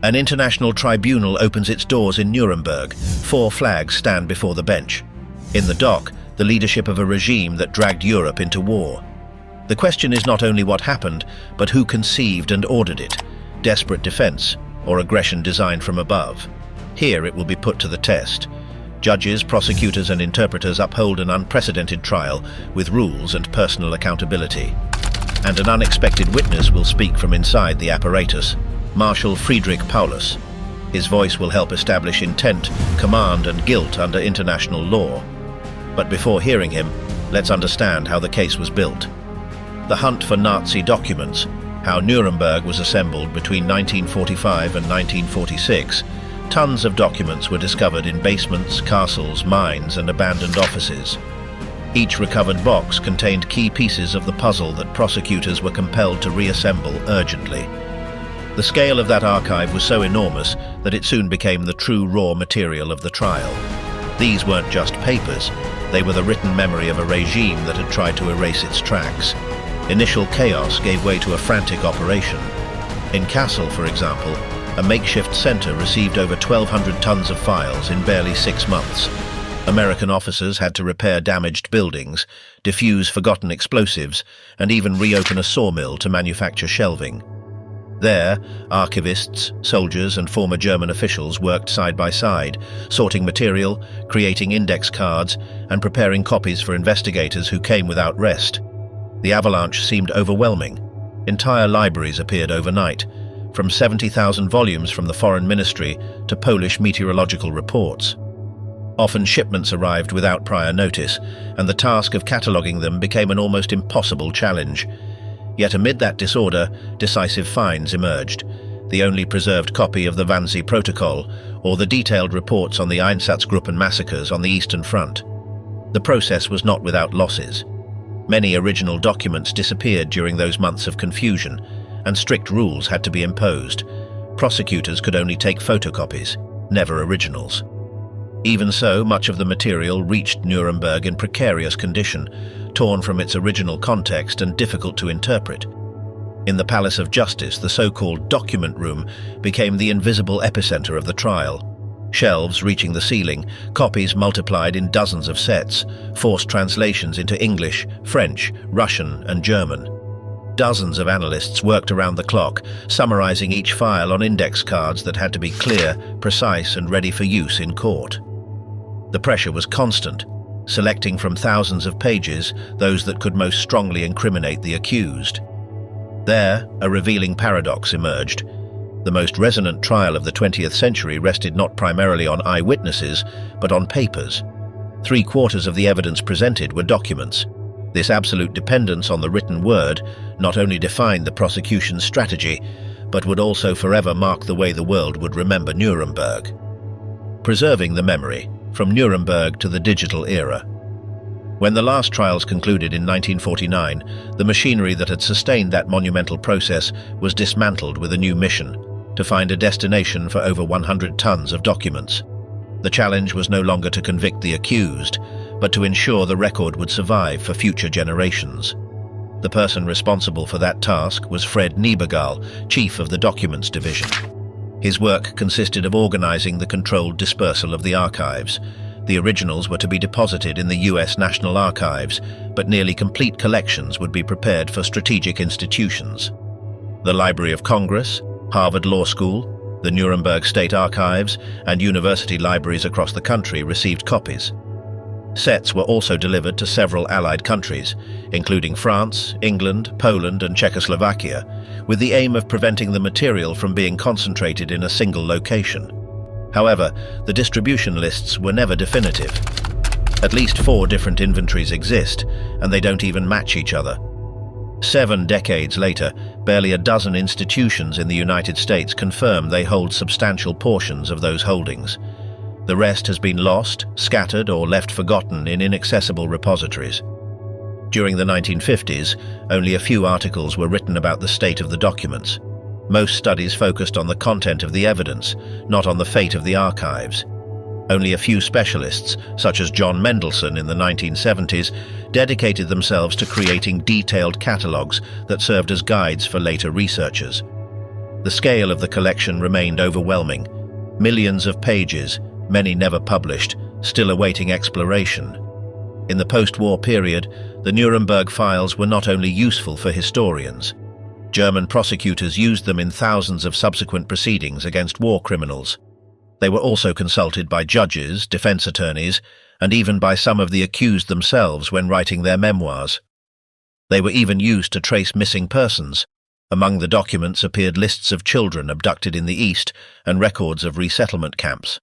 An international tribunal opens its doors in Nuremberg. 4 flags stand before the bench. In the dock, the leadership of a regime that dragged Europe into war. The question is not only what happened, but who conceived and ordered it. Desperate defense, or aggression designed from above. Here it will be put to the test. Judges, prosecutors and interpreters uphold an unprecedented trial with rules and personal accountability. And an unexpected witness will speak from inside the apparatus. Marshal Friedrich Paulus. His voice will help establish intent, command and guilt under international law. But before hearing him, let's understand how the case was built. The hunt for Nazi documents, how Nuremberg was assembled between 1945 and 1946. Tons of documents were discovered in basements, castles, mines and abandoned offices. Each recovered box contained key pieces of the puzzle that prosecutors were compelled to reassemble urgently. The scale of that archive was so enormous that it soon became the true raw material of the trial. These weren't just papers, they were the written memory of a regime that had tried to erase its tracks. Initial chaos gave way to a frantic operation. In Kassel, for example, a makeshift center received over 1,200 tons of files in barely 6 months. American officers had to repair damaged buildings, defuse forgotten explosives, and even reopen a sawmill to manufacture shelving. There, archivists, soldiers and former German officials worked side by side, sorting material, creating index cards, and preparing copies for investigators who came without rest. The avalanche seemed overwhelming. Entire libraries appeared overnight, from 70,000 volumes from the Foreign Ministry to Polish meteorological reports. Often shipments arrived without prior notice, and the task of cataloguing them became an almost impossible challenge. Yet amid that disorder, decisive finds emerged. The only preserved copy of the Wannsee Protocol, or the detailed reports on the Einsatzgruppen massacres on the Eastern Front. The process was not without losses. Many original documents disappeared during those months of confusion, and strict rules had to be imposed. Prosecutors could only take photocopies, never originals. Even so, much of the material reached Nuremberg in precarious condition, torn from its original context and difficult to interpret. In the Palace of Justice, the so-called document room became the invisible epicenter of the trial. Shelves reaching the ceiling, copies multiplied in dozens of sets, forced translations into English, French, Russian and German. Dozens of analysts worked around the clock, summarizing each file on index cards that had to be clear, precise and ready for use in court. The pressure was constant, selecting from thousands of pages those that could most strongly incriminate the accused. There, a revealing paradox emerged. The most resonant trial of the 20th century rested not primarily on eyewitnesses, but on papers. 3/4 of the evidence presented were documents. This absolute dependence on the written word not only defined the prosecution's strategy, but would also forever mark the way the world would remember Nuremberg. Preserving the memory, from Nuremberg to the digital era. When the last trials concluded in 1949, the machinery that had sustained that monumental process was dismantled with a new mission, to find a destination for over 100 tons of documents. The challenge was no longer to convict the accused, but to ensure the record would survive for future generations. The person responsible for that task was Fred Niebergall, chief of the Documents Division. His work consisted of organizing the controlled dispersal of the archives. The originals were to be deposited in the US National Archives, but nearly complete collections would be prepared for strategic institutions. The Library of Congress, Harvard Law School, the Nuremberg State Archives, and university libraries across the country received copies. Sets were also delivered to several Allied countries, including France, England, Poland and Czechoslovakia, with the aim of preventing the material from being concentrated in a single location. However, the distribution lists were never definitive. At least 4 different inventories exist, and they don't even match each other. 7 decades later, barely a dozen institutions in the United States confirm they hold substantial portions of those holdings. The rest has been lost, scattered, or left forgotten in inaccessible repositories. During the 1950s, only a few articles were written about the state of the documents. Most studies focused on the content of the evidence, not on the fate of the archives. Only a few specialists, such as John Mendelsohn in the 1970s, dedicated themselves to creating detailed catalogues that served as guides for later researchers. The scale of the collection remained overwhelming. Millions of pages, many never published, still awaiting exploration. In the post-war period, the Nuremberg files were not only useful for historians. German prosecutors used them in thousands of subsequent proceedings against war criminals. They were also consulted by judges, defense attorneys, and even by some of the accused themselves when writing their memoirs. They were even used to trace missing persons. Among the documents appeared lists of children abducted in the East and records of resettlement camps.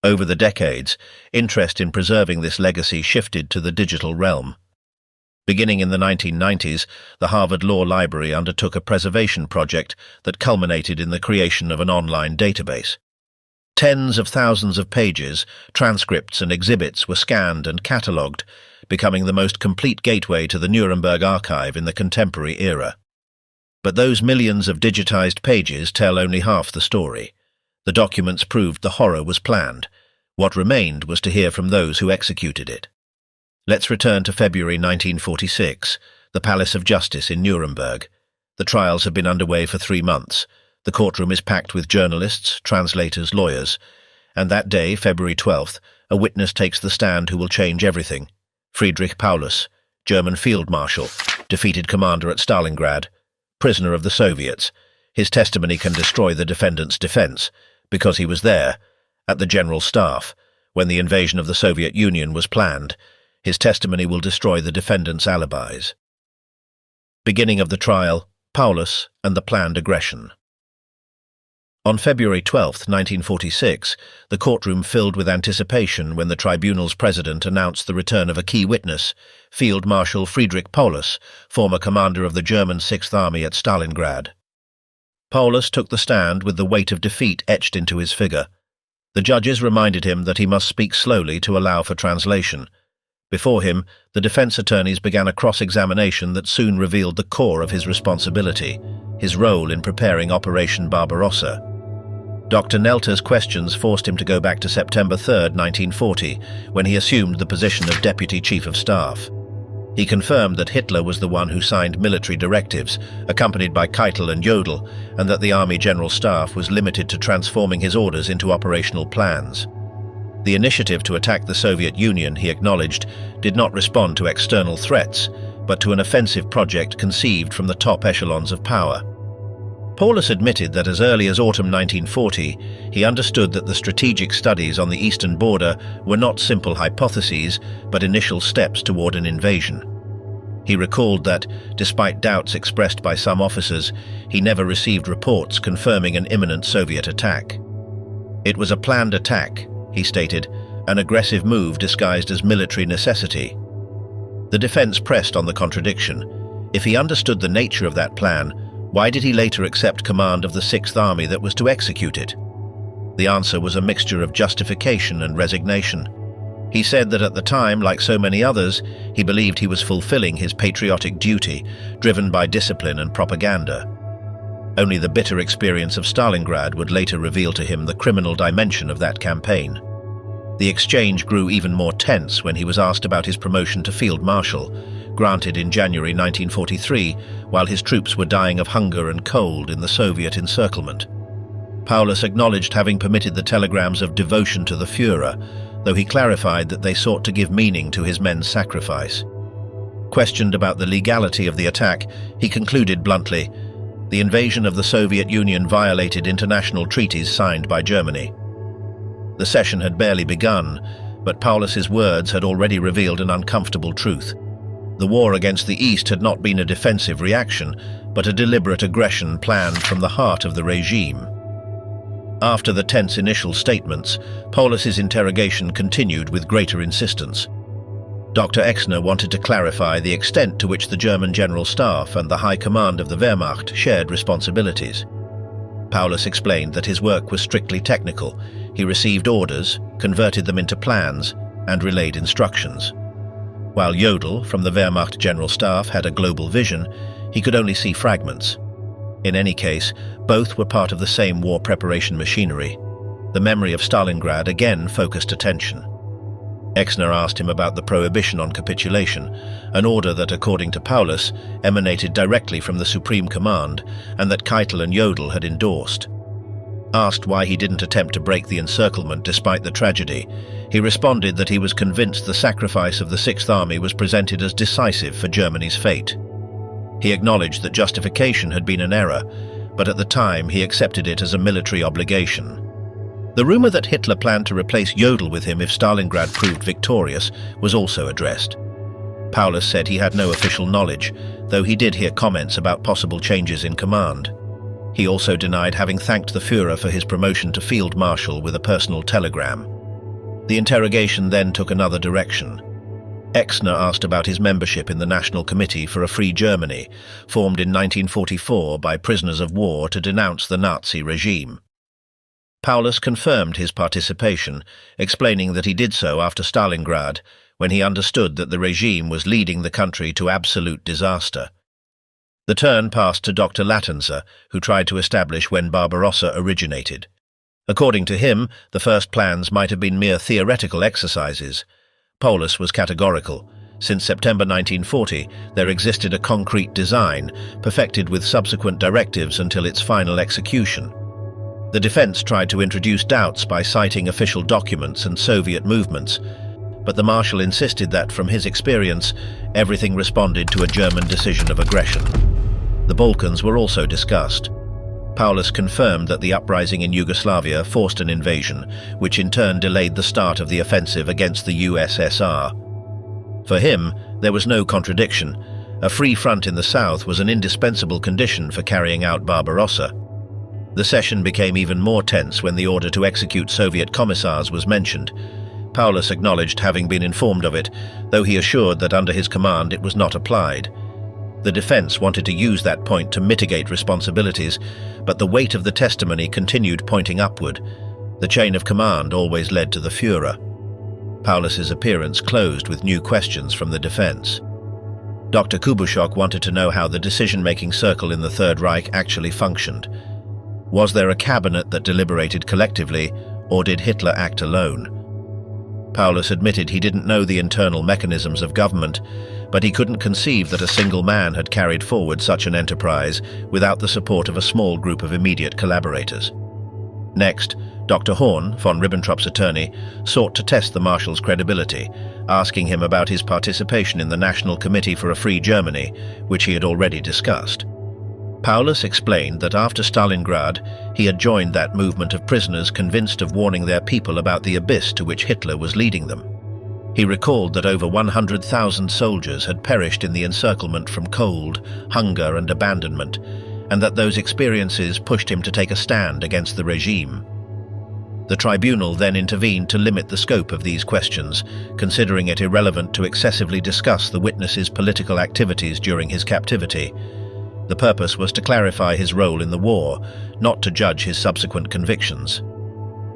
Over the decades, interest in preserving this legacy shifted to the digital realm. Beginning in the 1990s, the Harvard Law Library undertook a preservation project that culminated in the creation of an online database. Tens of thousands of pages, transcripts and exhibits were scanned and catalogued, becoming the most complete gateway to the Nuremberg archive in the contemporary era. But those millions of digitized pages tell only half the story. The documents proved the horror was planned. What remained was to hear from those who executed it. Let's return to February 1946, the Palace of Justice in Nuremberg. The trials have been underway for 3 months. The courtroom is packed with journalists, translators, lawyers. And that day, February 12th, a witness takes the stand who will change everything. Friedrich Paulus, German field marshal, defeated commander at Stalingrad, prisoner of the Soviets. His testimony can destroy the defendant's defense, because he was there, at the General Staff, when the invasion of the Soviet Union was planned. His testimony will destroy the defendant's alibis. Beginning of the trial, Paulus and the planned aggression. On February 12, 1946, the courtroom filled with anticipation when the tribunal's president announced the return of a key witness, Field Marshal Friedrich Paulus, former commander of the German Sixth Army at Stalingrad. Paulus took the stand with the weight of defeat etched into his figure. The judges reminded him that he must speak slowly to allow for translation. Before him, the defense attorneys began a cross-examination that soon revealed the core of his responsibility, his role in preparing Operation Barbarossa. Dr. Nelter's questions forced him to go back to September 3, 1940, when he assumed the position of Deputy Chief of Staff. He confirmed that Hitler was the one who signed military directives, accompanied by Keitel and Jodl, and that the Army General Staff was limited to transforming his orders into operational plans. The initiative to attack the Soviet Union, he acknowledged, did not respond to external threats, but to an offensive project conceived from the top echelons of power. Paulus admitted that as early as autumn 1940, he understood that the strategic studies on the eastern border were not simple hypotheses, but initial steps toward an invasion. He recalled that, despite doubts expressed by some officers, he never received reports confirming an imminent Soviet attack. It was a planned attack, he stated, an aggressive move disguised as military necessity. The defense pressed on the contradiction. If he understood the nature of that plan, why did he later accept command of the Sixth Army that was to execute it? The answer was a mixture of justification and resignation. He said that at the time, like so many others, he believed he was fulfilling his patriotic duty, driven by discipline and propaganda. Only the bitter experience of Stalingrad would later reveal to him the criminal dimension of that campaign. The exchange grew even more tense when he was asked about his promotion to Field Marshal, granted in January 1943, while his troops were dying of hunger and cold in the Soviet encirclement. Paulus acknowledged having permitted the telegrams of devotion to the Führer, though he clarified that they sought to give meaning to his men's sacrifice. Questioned about the legality of the attack, he concluded bluntly, "The invasion of the Soviet Union violated international treaties signed by Germany." The session had barely begun, but Paulus's words had already revealed an uncomfortable truth. The war against the East had not been a defensive reaction, but a deliberate aggression planned from the heart of the regime. After the tense initial statements, Paulus's interrogation continued with greater insistence. Dr. Exner wanted to clarify the extent to which the German General Staff and the High Command of the Wehrmacht shared responsibilities. Paulus explained that his work was strictly technical. He received orders, converted them into plans, and relayed instructions. While Jodl, from the Wehrmacht General Staff, had a global vision, he could only see fragments. In any case, both were part of the same war preparation machinery. The memory of Stalingrad again focused attention. Exner asked him about the prohibition on capitulation, an order that, according to Paulus, emanated directly from the Supreme Command and that Keitel and Jodl had endorsed. Asked why he didn't attempt to break the encirclement despite the tragedy, he responded that he was convinced the sacrifice of the Sixth Army was presented as decisive for Germany's fate. He acknowledged that justification had been an error, but at the time he accepted it as a military obligation. The rumor that Hitler planned to replace Jodl with him if Stalingrad proved victorious was also addressed. Paulus said he had no official knowledge, though he did hear comments about possible changes in command. He also denied having thanked the Führer for his promotion to Field Marshal with a personal telegram. The interrogation then took another direction. Exner asked about his membership in the National Committee for a Free Germany, formed in 1944 by prisoners of war to denounce the Nazi regime. Paulus confirmed his participation, explaining that he did so after Stalingrad, when he understood that the regime was leading the country to absolute disaster. The turn passed to Dr. Lattenzer, who tried to establish when Barbarossa originated. According to him, the first plans might have been mere theoretical exercises. Paulus was categorical. Since September 1940, there existed a concrete design, perfected with subsequent directives until its final execution. The defense tried to introduce doubts by citing official documents and Soviet movements, but the Marshal insisted that, from his experience, everything responded to a German decision of aggression. The Balkans were also discussed. Paulus confirmed that the uprising in Yugoslavia forced an invasion, which in turn delayed the start of the offensive against the USSR. For him, there was no contradiction. A free front in the south was an indispensable condition for carrying out Barbarossa. The session became even more tense when the order to execute Soviet commissars was mentioned. Paulus acknowledged having been informed of it, though he assured that under his command it was not applied. The defense wanted to use that point to mitigate responsibilities, but the weight of the testimony continued pointing upward. The chain of command always led to the Führer. Paulus's appearance closed with new questions from the defense. Dr. Kubushok wanted to know how the decision-making circle in the Third Reich actually functioned. Was there a cabinet that deliberated collectively, or did Hitler act alone? Paulus admitted he didn't know the internal mechanisms of government, but he couldn't conceive that a single man had carried forward such an enterprise without the support of a small group of immediate collaborators. Next, Dr. Horn, von Ribbentrop's attorney, sought to test the Marshal's credibility, asking him about his participation in the National Committee for a Free Germany, which he had already discussed. Paulus explained that after Stalingrad, he had joined that movement of prisoners convinced of warning their people about the abyss to which Hitler was leading them. He recalled that over 100,000 soldiers had perished in the encirclement from cold, hunger and abandonment, and that those experiences pushed him to take a stand against the regime. The tribunal then intervened to limit the scope of these questions, considering it irrelevant to excessively discuss the witness's political activities during his captivity. The purpose was to clarify his role in the war, not to judge his subsequent convictions.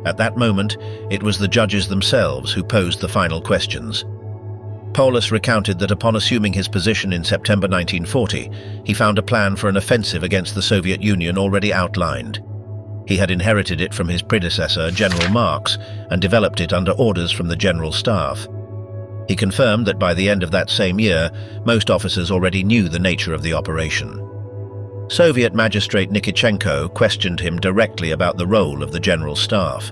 At that moment, it was the judges themselves who posed the final questions. Paulus recounted that upon assuming his position in September 1940, he found a plan for an offensive against the Soviet Union already outlined. He had inherited it from his predecessor, General Marx, and developed it under orders from the General Staff. He confirmed that by the end of that same year, most officers already knew the nature of the operation. Soviet magistrate Nikitchenko questioned him directly about the role of the General Staff.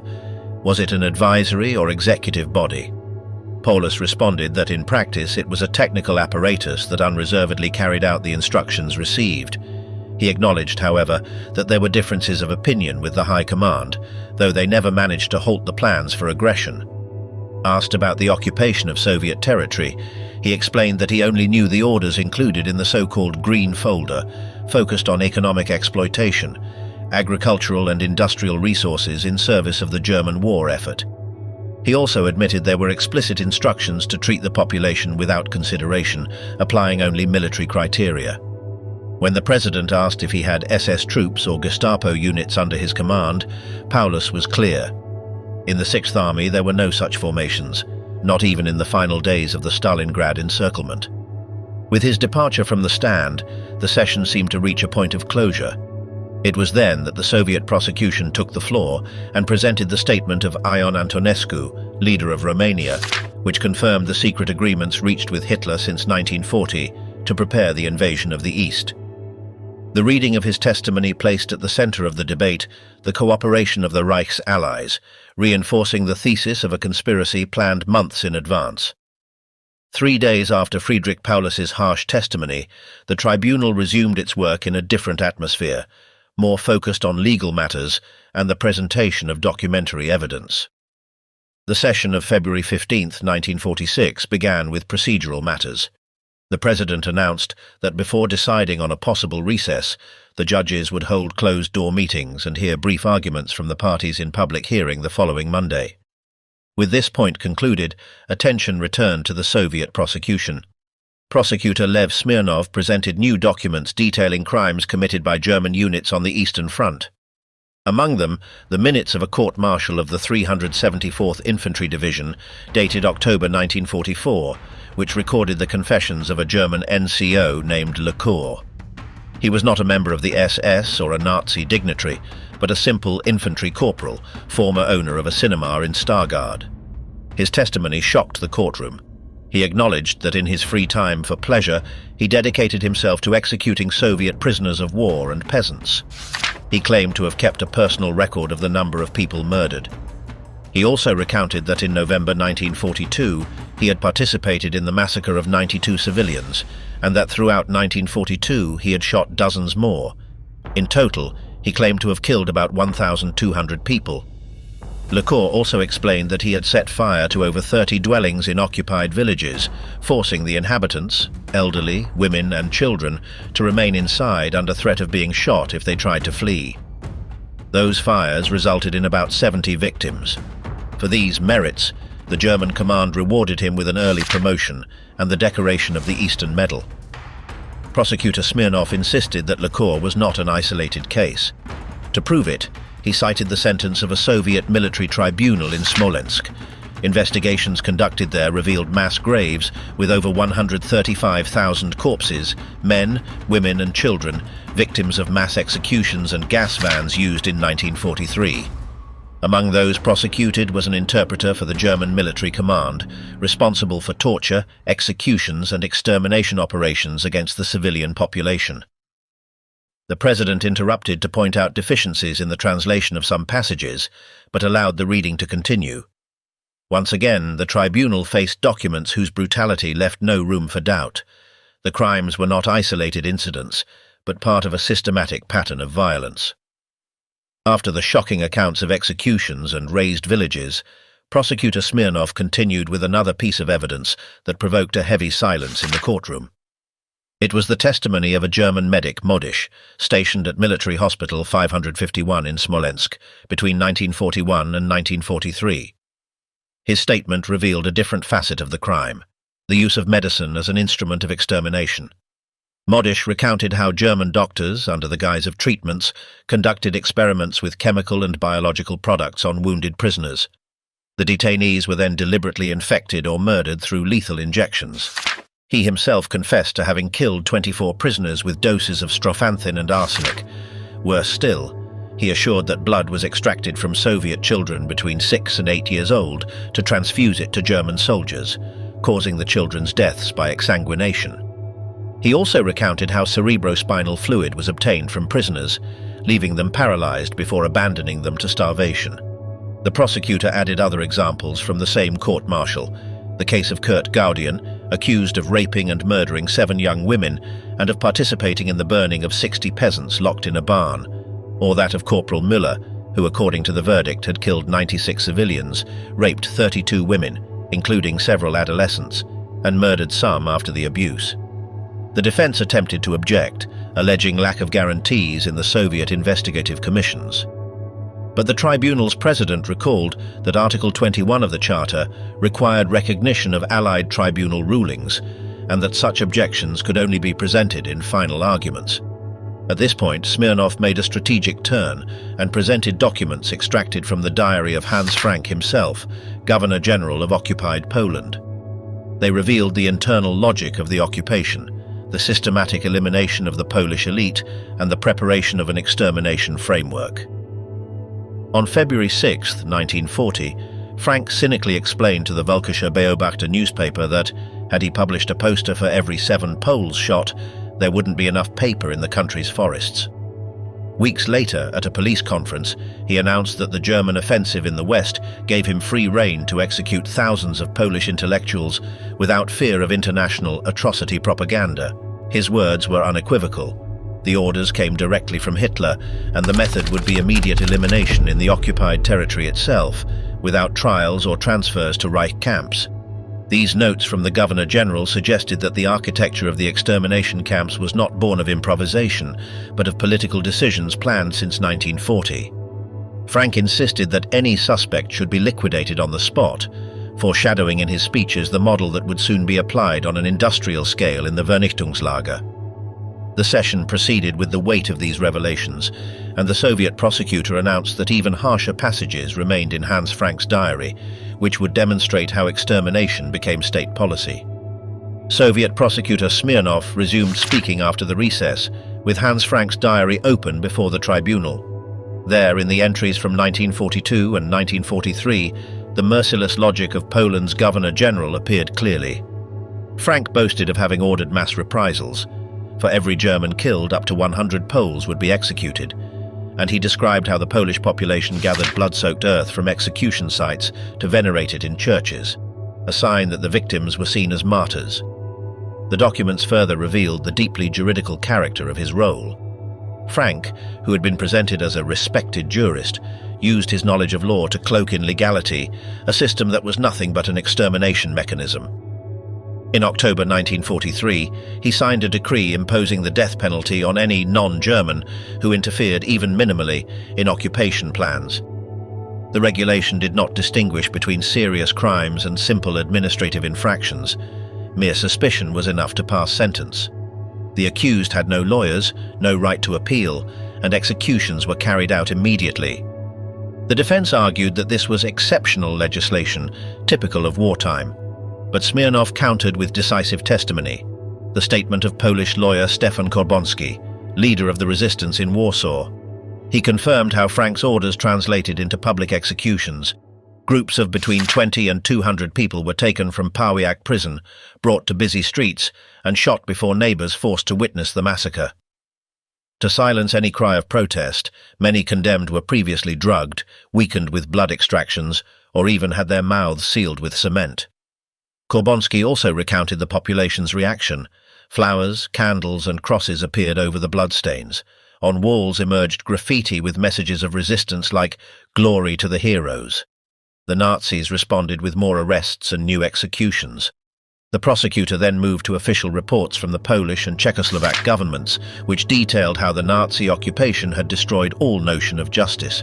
Was it an advisory or executive body? Paulus responded that in practice it was a technical apparatus that unreservedly carried out the instructions received. He acknowledged, however, that there were differences of opinion with the High Command, though they never managed to halt the plans for aggression. Asked about the occupation of Soviet territory, he explained that he only knew the orders included in the so-called Green Folder, focused on economic exploitation, agricultural and industrial resources in service of the German war effort. He also admitted there were explicit instructions to treat the population without consideration, applying only military criteria. When the president asked if he had SS troops or Gestapo units under his command, Paulus was clear. In the Sixth Army there were no such formations, not even in the final days of the Stalingrad encirclement. With his departure from the stand, the session seemed to reach a point of closure. It was then that the Soviet prosecution took the floor and presented the statement of Ion Antonescu, leader of Romania, which confirmed the secret agreements reached with Hitler since 1940 to prepare the invasion of the East. The reading of his testimony placed at the center of the debate the cooperation of the Reich's allies, reinforcing the thesis of a conspiracy planned months in advance. 3 days after Friedrich Paulus's harsh testimony, the tribunal resumed its work in a different atmosphere, more focused on legal matters and the presentation of documentary evidence. The session of February 15, 1946, began with procedural matters. The president announced that before deciding on a possible recess, the judges would hold closed-door meetings and hear brief arguments from the parties in public hearing the following Monday. With this point concluded, attention returned to the Soviet prosecution. Prosecutor Lev Smirnov presented new documents detailing crimes committed by German units on the Eastern Front. Among them, the minutes of a court-martial of the 374th Infantry Division, dated October 1944, which recorded the confessions of a German NCO named Lecour. He was not a member of the SS or a Nazi dignitary, but a simple infantry corporal, former owner of a cinema in Stargard. His testimony shocked the courtroom. He acknowledged that in his free time for pleasure, he dedicated himself to executing Soviet prisoners of war and peasants. He claimed to have kept a personal record of the number of people murdered. He also recounted that in November 1942, he had participated in the massacre of 92 civilians, and that throughout 1942 he had shot dozens more. In total, he claimed to have killed about 1,200 people. Lecour also explained that he had set fire to over 30 dwellings in occupied villages, forcing the inhabitants, elderly, women and children, to remain inside under threat of being shot if they tried to flee. Those fires resulted in about 70 victims. For these merits, the German command rewarded him with an early promotion and the decoration of the Eastern Medal. Prosecutor Smirnov insisted that Lecour was not an isolated case. To prove it, he cited the sentence of a Soviet military tribunal in Smolensk. Investigations conducted there revealed mass graves with over 135,000 corpses, men, women and children, victims of mass executions and gas vans used in 1943. Among those prosecuted was an interpreter for the German military command, responsible for torture, executions and extermination operations against the civilian population. The president interrupted to point out deficiencies in the translation of some passages, but allowed the reading to continue. Once again, the tribunal faced documents whose brutality left no room for doubt. The crimes were not isolated incidents, but part of a systematic pattern of violence. After the shocking accounts of executions and razed villages, Prosecutor Smirnov continued with another piece of evidence that provoked a heavy silence in the courtroom. It was the testimony of a German medic, Modisch, stationed at Military Hospital 551 in Smolensk between 1941 and 1943. His statement revealed a different facet of the crime, the use of medicine as an instrument of extermination. Modisch recounted how German doctors, under the guise of treatments, conducted experiments with chemical and biological products on wounded prisoners. The detainees were then deliberately infected or murdered through lethal injections. He himself confessed to having killed 24 prisoners with doses of strophanthin and arsenic. Worse still, he assured that blood was extracted from Soviet children between 6 and 8 years old to transfuse it to German soldiers, causing the children's deaths by exsanguination. He also recounted how cerebrospinal fluid was obtained from prisoners, leaving them paralyzed before abandoning them to starvation. The prosecutor added other examples from the same court-martial, the case of Kurt Gaudian, accused of raping and murdering 7 young women and of participating in the burning of 60 peasants locked in a barn, or that of Corporal Müller, who according to the verdict had killed 96 civilians, raped 32 women, including several adolescents, and murdered some after the abuse. The defense attempted to object, alleging lack of guarantees in the Soviet investigative commissions. But the tribunal's president recalled that Article 21 of the Charter required recognition of Allied tribunal rulings, and that such objections could only be presented in final arguments. At this point, Smirnov made a strategic turn and presented documents extracted from the diary of Hans Frank himself, Governor-General of occupied Poland. They revealed the internal logic of the occupation, the systematic elimination of the Polish elite, and the preparation of an extermination framework. On February 6, 1940, Frank cynically explained to the Völkischer Beobachter newspaper that, had he published a poster for every 7 Poles shot, there wouldn't be enough paper in the country's forests. Weeks later, at a police conference, he announced that the German offensive in the West gave him free rein to execute thousands of Polish intellectuals without fear of international atrocity propaganda. His words were unequivocal. The orders came directly from Hitler, and the method would be immediate elimination in the occupied territory itself, without trials or transfers to Reich camps. These notes from the Governor-General suggested that the architecture of the extermination camps was not born of improvisation, but of political decisions planned since 1940. Frank insisted that any suspect should be liquidated on the spot, foreshadowing in his speeches the model that would soon be applied on an industrial scale in the Vernichtungslager. The session proceeded with the weight of these revelations, and the Soviet prosecutor announced that even harsher passages remained in Hans Frank's diary, which would demonstrate how extermination became state policy. Soviet prosecutor Smirnov resumed speaking after the recess, with Hans Frank's diary open before the tribunal. There, in the entries from 1942 and 1943, the merciless logic of Poland's Governor-General appeared clearly. Frank boasted of having ordered mass reprisals. For every German killed, up to 100 Poles would be executed, and he described how the Polish population gathered blood-soaked earth from execution sites to venerate it in churches, a sign that the victims were seen as martyrs. The documents further revealed the deeply juridical character of his role. Frank, who had been presented as a respected jurist, used his knowledge of law to cloak in legality a system that was nothing but an extermination mechanism. In October 1943, he signed a decree imposing the death penalty on any non-German who interfered even minimally in occupation plans. The regulation did not distinguish between serious crimes and simple administrative infractions. Mere suspicion was enough to pass sentence. The accused had no lawyers, no right to appeal, and executions were carried out immediately. The defense argued that this was exceptional legislation, typical of wartime. But Smirnov countered with decisive testimony, the statement of Polish lawyer Stefan Korbonski, leader of the resistance in Warsaw. He confirmed how Frank's orders translated into public executions. Groups of between 20 and 200 people were taken from Pawiak prison, brought to busy streets, and shot before neighbors forced to witness the massacre. To silence any cry of protest, many condemned were previously drugged, weakened with blood extractions, or even had their mouths sealed with cement. Korbonski also recounted the population's reaction. Flowers, candles, and crosses appeared over the bloodstains. On walls emerged graffiti with messages of resistance like "Glory to the heroes." The Nazis responded with more arrests and new executions. The prosecutor then moved to official reports from the Polish and Czechoslovak governments, which detailed how the Nazi occupation had destroyed all notion of justice.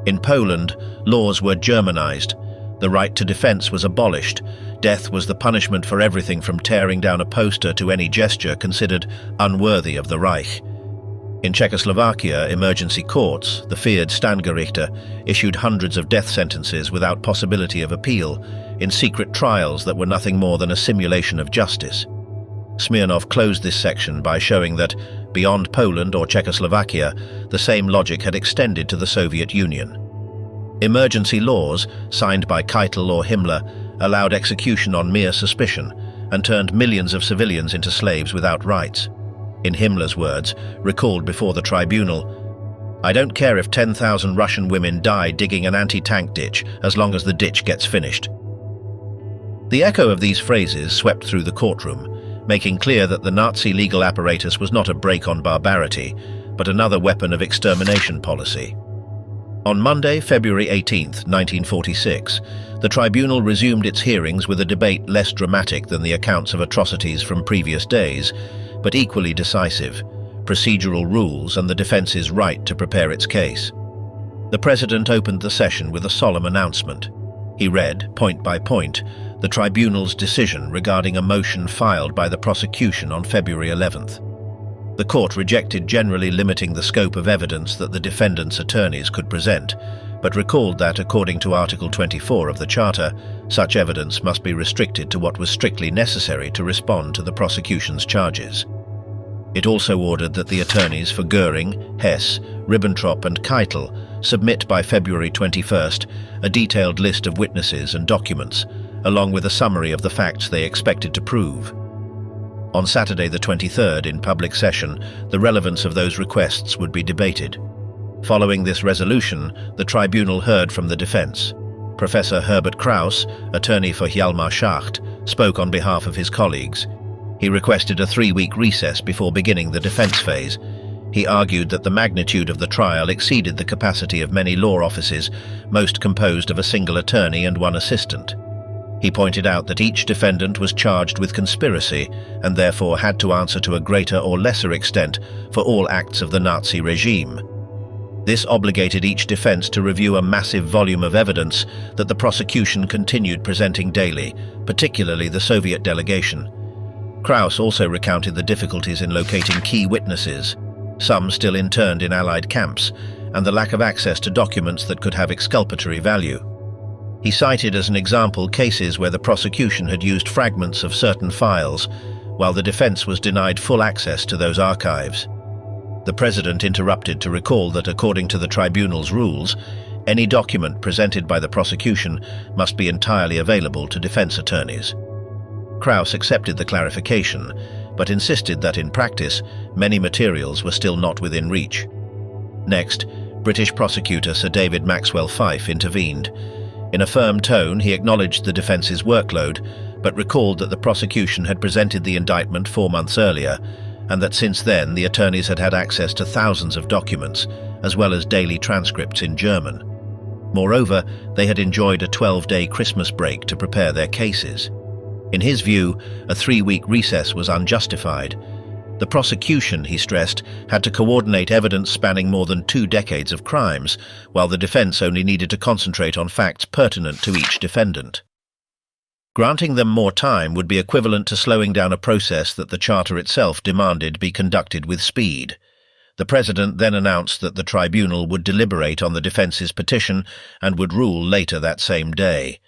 In Poland, laws were Germanized. The right to defense was abolished. Death was the punishment for everything from tearing down a poster to any gesture considered unworthy of the Reich. In Czechoslovakia, emergency courts, the feared Standgerichte, issued hundreds of death sentences without possibility of appeal, in secret trials that were nothing more than a simulation of justice. Smirnov closed this section by showing that, beyond Poland or Czechoslovakia, the same logic had extended to the Soviet Union. Emergency laws, signed by Keitel or Himmler, allowed execution on mere suspicion and turned millions of civilians into slaves without rights. In Himmler's words, recalled before the tribunal, "I don't care if 10,000 Russian women die digging an anti-tank ditch as long as the ditch gets finished." The echo of these phrases swept through the courtroom, making clear that the Nazi legal apparatus was not a brake on barbarity, but another weapon of extermination policy. On Monday, February 18, 1946, the tribunal resumed its hearings with a debate less dramatic than the accounts of atrocities from previous days, but equally decisive: procedural rules and the defense's right to prepare its case. The president opened the session with a solemn announcement. He read, point by point, the tribunal's decision regarding a motion filed by the prosecution on February 11th. The court rejected generally limiting the scope of evidence that the defendants' attorneys could present, but recalled that, according to Article 24 of the Charter, such evidence must be restricted to what was strictly necessary to respond to the prosecution's charges. It also ordered that the attorneys for Göring, Hess, Ribbentrop and Keitel submit by February 21st a detailed list of witnesses and documents, along with a summary of the facts they expected to prove. On Saturday the 23rd, in public session, the relevance of those requests would be debated. Following this resolution, the tribunal heard from the defense. Professor Herbert Kraus, attorney for Hjalmar Schacht, spoke on behalf of his colleagues. He requested a 3-week recess before beginning the defense phase. He argued that the magnitude of the trial exceeded the capacity of many law offices, most composed of a single attorney and one assistant. He pointed out that each defendant was charged with conspiracy and therefore had to answer to a greater or lesser extent for all acts of the Nazi regime. This obligated each defense to review a massive volume of evidence that the prosecution continued presenting daily, particularly the Soviet delegation. Kraus also recounted the difficulties in locating key witnesses, some still interned in Allied camps, and the lack of access to documents that could have exculpatory value. He cited as an example cases where the prosecution had used fragments of certain files, while the defense was denied full access to those archives. The president interrupted to recall that according to the tribunal's rules, any document presented by the prosecution must be entirely available to defense attorneys. Kraus accepted the clarification, but insisted that in practice, many materials were still not within reach. Next, British prosecutor Sir David Maxwell Fyfe intervened. In a firm tone, he acknowledged the defence's workload, but recalled that the prosecution had presented the indictment 4 months earlier, and that since then the attorneys had had access to thousands of documents, as well as daily transcripts in German. Moreover, they had enjoyed a 12-day Christmas break to prepare their cases. In his view, a 3-week recess was unjustified. The prosecution, he stressed, had to coordinate evidence spanning more than 2 decades of crimes, while the defense only needed to concentrate on facts pertinent to each defendant. Granting them more time would be equivalent to slowing down a process that the Charter itself demanded be conducted with speed. The President then announced that the tribunal would deliberate on the defense's petition and would rule later that same day.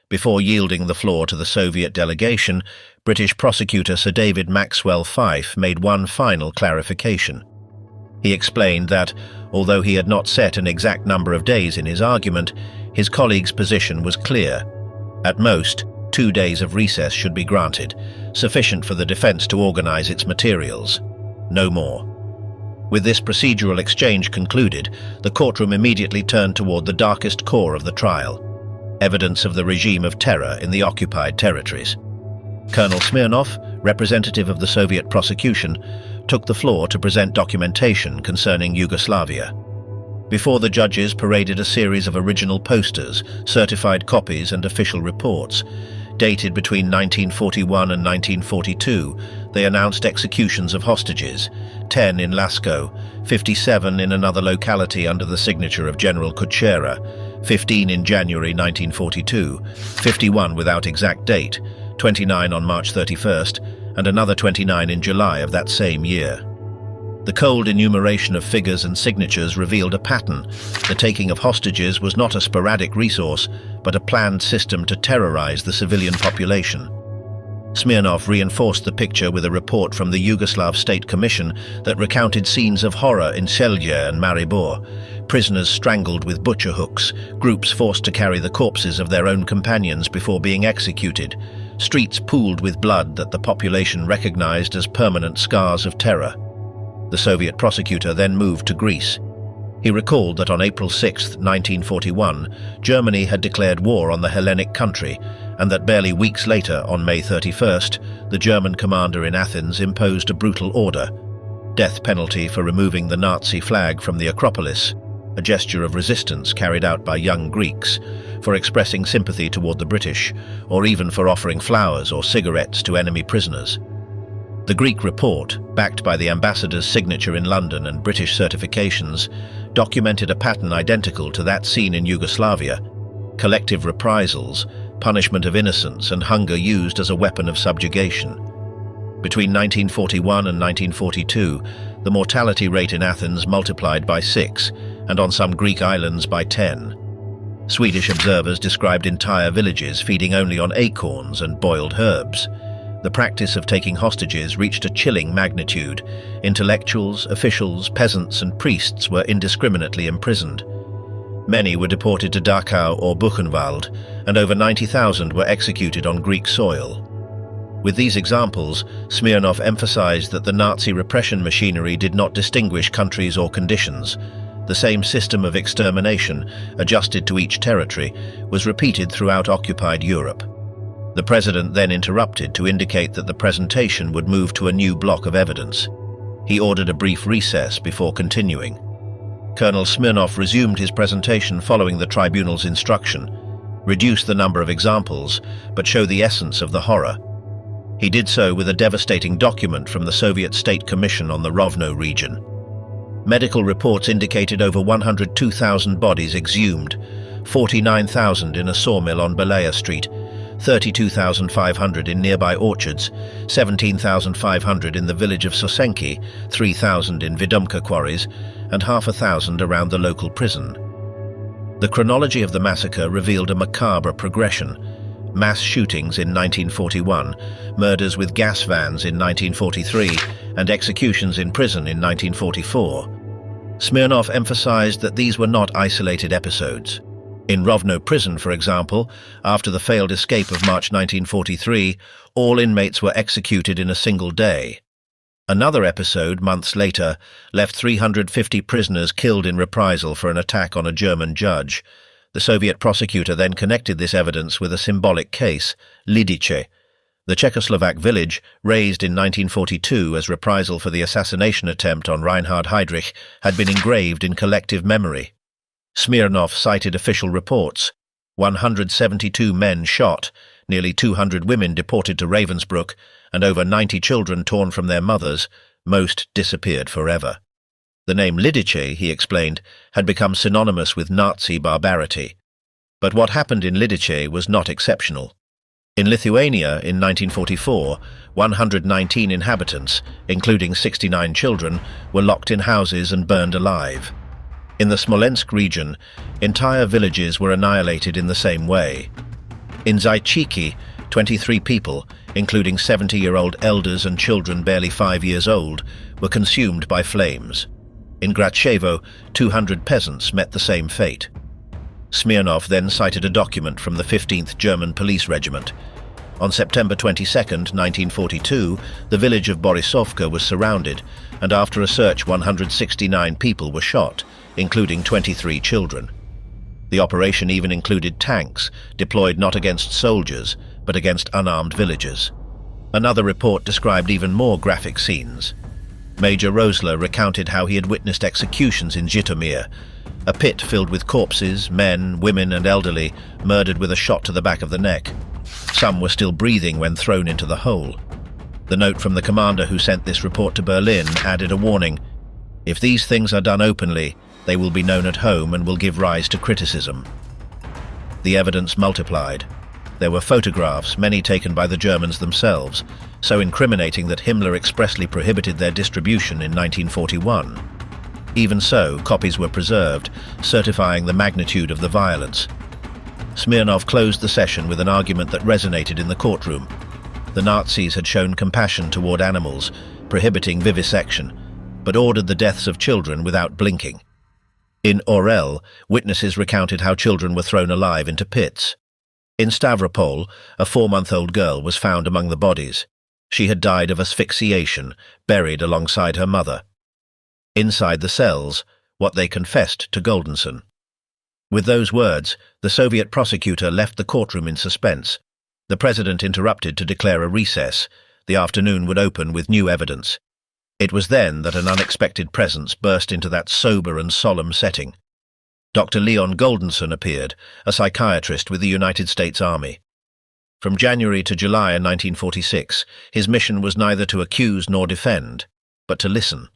Before yielding the floor to the Soviet delegation, British prosecutor Sir David Maxwell Fyfe made one final clarification. He explained that, although he had not set an exact number of days in his argument, his colleague's position was clear. At most, 2 days of recess should be granted, sufficient for the defense to organize its materials. No more. With this procedural exchange concluded, the courtroom immediately turned toward the darkest core of the trial: evidence of the regime of terror in the occupied territories. Colonel Smirnov, representative of the Soviet prosecution, took the floor to present documentation concerning Yugoslavia. Before the judges paraded a series of original posters, certified copies and official reports. Dated between 1941 and 1942, they announced executions of hostages, 10 in Laskow, 57 in another locality under the signature of General Kuchera, 15 in January 1942, 51 without exact date, 29 on March 31st, and another 29 in July of that same year. The cold enumeration of figures and signatures revealed a pattern. The taking of hostages was not a sporadic resource, but a planned system to terrorize the civilian population. Smirnov reinforced the picture with a report from the Yugoslav State Commission that recounted scenes of horror in Celje and Maribor, prisoners strangled with butcher hooks, groups forced to carry the corpses of their own companions before being executed, streets pooled with blood that the population recognized as permanent scars of terror. The Soviet prosecutor then moved to Greece. He recalled that on April 6, 1941, Germany had declared war on the Hellenic country, and that barely weeks later, on May 31st, the German commander in Athens imposed a brutal order: death penalty for removing the Nazi flag from the Acropolis, a gesture of resistance carried out by young Greeks, for expressing sympathy toward the British, or even for offering flowers or cigarettes to enemy prisoners. The Greek report, backed by the ambassador's signature in London and British certifications, documented a pattern identical to that seen in Yugoslavia: collective reprisals, punishment of innocents, and hunger used as a weapon of subjugation. Between 1941 and 1942, the mortality rate in Athens multiplied by 6, and on some Greek islands by 10. Swedish observers described entire villages feeding only on acorns and boiled herbs. The practice of taking hostages reached a chilling magnitude. Intellectuals, officials, peasants, and priests were indiscriminately imprisoned. Many were deported to Dachau or Buchenwald, and over 90,000 were executed on Greek soil. With these examples, Smirnov emphasized that the Nazi repression machinery did not distinguish countries or conditions. The same system of extermination, adjusted to each territory, was repeated throughout occupied Europe. The president then interrupted to indicate that the presentation would move to a new block of evidence. He ordered a brief recess before continuing. Colonel Smirnov resumed his presentation following the tribunal's instruction, reduce the number of examples, but show the essence of the horror. He did so with a devastating document from the Soviet State Commission on the Rovno region. Medical reports indicated over 102,000 bodies exhumed, 49,000 in a sawmill on Belaya Street, 32,500 in nearby orchards, 17,500 in the village of Sosenki, 3,000 in Vidomka quarries, and 500 around the local prison. The chronology of the massacre revealed a macabre progression. Mass shootings in 1941, murders with gas vans in 1943, and executions in prison in 1944. Smirnov emphasized that these were not isolated episodes. In Rovno prison, for example, after the failed escape of March 1943, all inmates were executed in a single day. Another episode, months later, left 350 prisoners killed in reprisal for an attack on a German judge. The Soviet prosecutor then connected this evidence with a symbolic case, Lidice, the Czechoslovak village, raised in 1942 as reprisal for the assassination attempt on Reinhard Heydrich, had been engraved in collective memory. Smirnov cited official reports: 172 men shot, nearly 200 women deported to Ravensbrück, and over 90 children torn from their mothers, most disappeared forever. The name Lidice, he explained, had become synonymous with Nazi barbarity. But what happened in Lidice was not exceptional. In Lithuania, in 1944, 119 inhabitants, including 69 children, were locked in houses and burned alive. In the Smolensk region, entire villages were annihilated in the same way. In Zajčíky, 23 people, including 70-year-old elders and children barely 5 years old, were consumed by flames. In Gračevo, 200 peasants met the same fate. Smirnov then cited a document from the 15th German Police Regiment. On September 22, 1942, the village of Borisovka was surrounded, and after a search 169 people were shot, including 23 children. The operation even included tanks, deployed not against soldiers, but against unarmed villagers. Another report described even more graphic scenes. Major Rosler recounted how he had witnessed executions in Zhytomyr, a pit filled with corpses, men, women and elderly, murdered with a shot to the back of the neck. Some were still breathing when thrown into the hole. The note from the commander who sent this report to Berlin added a warning: if these things are done openly, they will be known at home and will give rise to criticism. The evidence multiplied. There were photographs, many taken by the Germans themselves, so incriminating that Himmler expressly prohibited their distribution in 1941. Even so, copies were preserved, certifying the magnitude of the violence. Smirnov closed the session with an argument that resonated in the courtroom. The Nazis had shown compassion toward animals, prohibiting vivisection, but ordered the deaths of children without blinking. In Orel, witnesses recounted how children were thrown alive into pits. In Stavropol, a 4-month-old girl was found among the bodies. She had died of asphyxiation, buried alongside her mother. Inside the cells, what they confessed to Goldensohn. With those words, the Soviet prosecutor left the courtroom in suspense. The president interrupted to declare a recess. The afternoon would open with new evidence. It was then that an unexpected presence burst into that sober and solemn setting. Dr. Leon Goldensohn appeared, a psychiatrist with the United States Army. From January to July 1946, his mission was neither to accuse nor defend, but to listen.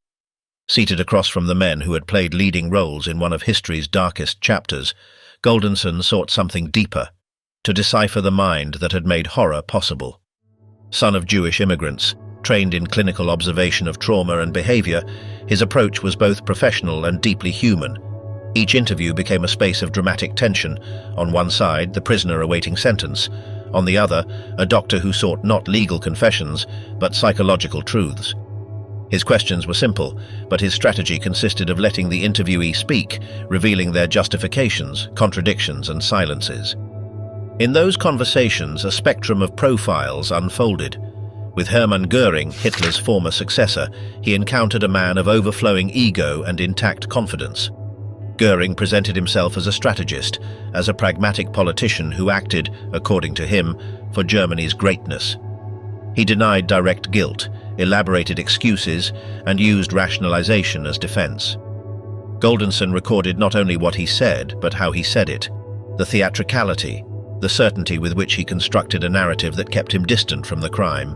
Seated across from the men who had played leading roles in one of history's darkest chapters, Goldensohn sought something deeper, to decipher the mind that had made horror possible. Son of Jewish immigrants, trained in clinical observation of trauma and behavior, his approach was both professional and deeply human. Each interview became a space of dramatic tension. On one side, the prisoner awaiting sentence. On the other, a doctor who sought not legal confessions, but psychological truths. His questions were simple, but his strategy consisted of letting the interviewee speak, revealing their justifications, contradictions, and silences. In those conversations, a spectrum of profiles unfolded. With Hermann Göring, Hitler's former successor, he encountered a man of overflowing ego and intact confidence. Göring presented himself as a strategist, as a pragmatic politician who acted, according to him, for Germany's greatness. He denied direct guilt, elaborated excuses, and used rationalization as defense. Goldensohn recorded not only what he said, but how he said it, the theatricality, the certainty with which he constructed a narrative that kept him distant from the crime.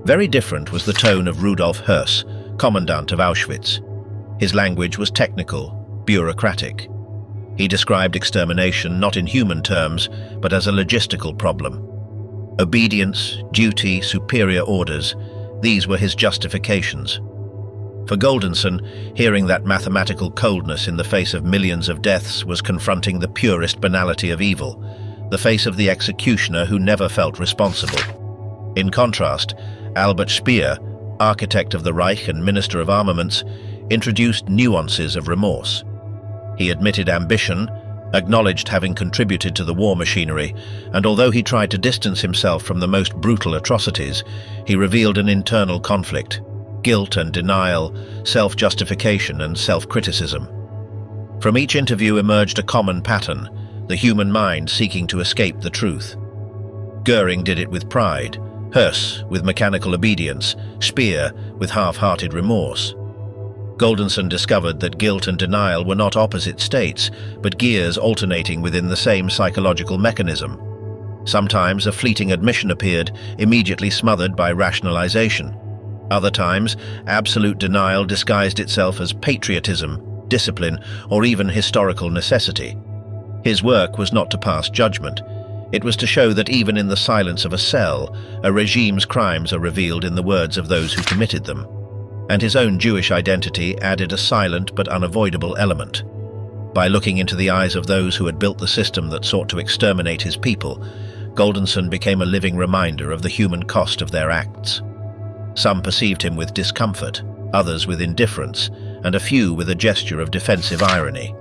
Very different was the tone of Rudolf Höss, commandant of Auschwitz. His language was technical, bureaucratic. He described extermination not in human terms, but as a logistical problem. Obedience, duty, superior orders, these were his justifications. For Goldensohn, hearing that mathematical coldness in the face of millions of deaths was confronting the purest banality of evil, the face of the executioner who never felt responsible. In contrast, Albert Speer, architect of the Reich and Minister of Armaments, introduced nuances of remorse. He admitted ambition, acknowledged having contributed to the war machinery, and although he tried to distance himself from the most brutal atrocities, he revealed an internal conflict, guilt and denial, self-justification and self-criticism. From each interview emerged a common pattern, the human mind seeking to escape the truth. Göring did it with pride, Höss with mechanical obedience, Speer with half-hearted remorse. Goldensohn discovered that guilt and denial were not opposite states, but gears alternating within the same psychological mechanism. Sometimes a fleeting admission appeared, immediately smothered by rationalization. Other times, absolute denial disguised itself as patriotism, discipline, or even historical necessity. His work was not to pass judgment. It was to show that even in the silence of a cell, a regime's crimes are revealed in the words of those who committed them. And his own Jewish identity added a silent but unavoidable element. By looking into the eyes of those who had built the system that sought to exterminate his people, Goldensohn became a living reminder of the human cost of their acts. Some perceived him with discomfort, others with indifference, and a few with a gesture of defensive irony.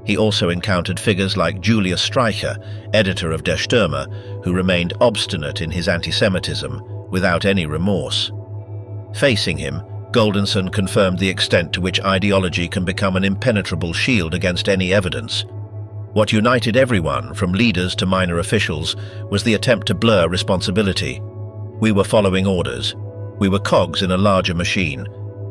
He also encountered figures like Julius Streicher, editor of Der Stürmer, who remained obstinate in his anti-Semitism, without any remorse. Facing him, Goldensohn confirmed the extent to which ideology can become an impenetrable shield against any evidence. What united everyone, from leaders to minor officials, was the attempt to blur responsibility. We were following orders. We were cogs in a larger machine.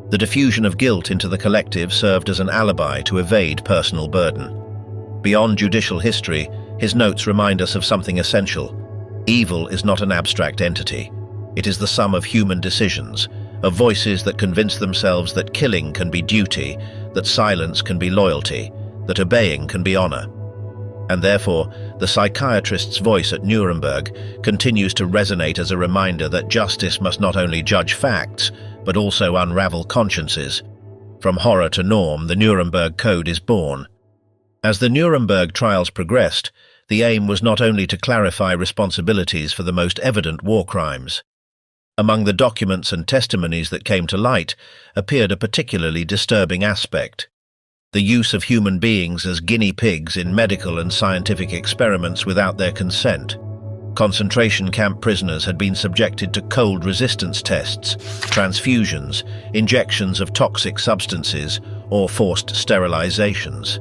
The diffusion of guilt into the collective served as an alibi to evade personal burden. Beyond judicial history, his notes remind us of something essential. Evil is not an abstract entity. It is the sum of human decisions, of voices that convince themselves that killing can be duty, that silence can be loyalty, that obeying can be honor. And therefore, the psychiatrist's voice at Nuremberg continues to resonate as a reminder that justice must not only judge facts, but also unravel consciences. From horror to norm, the Nuremberg Code is born. As the Nuremberg trials progressed, the aim was not only to clarify responsibilities for the most evident war crimes. Among the documents and testimonies that came to light appeared a particularly disturbing aspect: the use of human beings as guinea pigs in medical and scientific experiments without their consent. Concentration camp prisoners had been subjected to cold resistance tests, transfusions, injections of toxic substances, or forced sterilizations.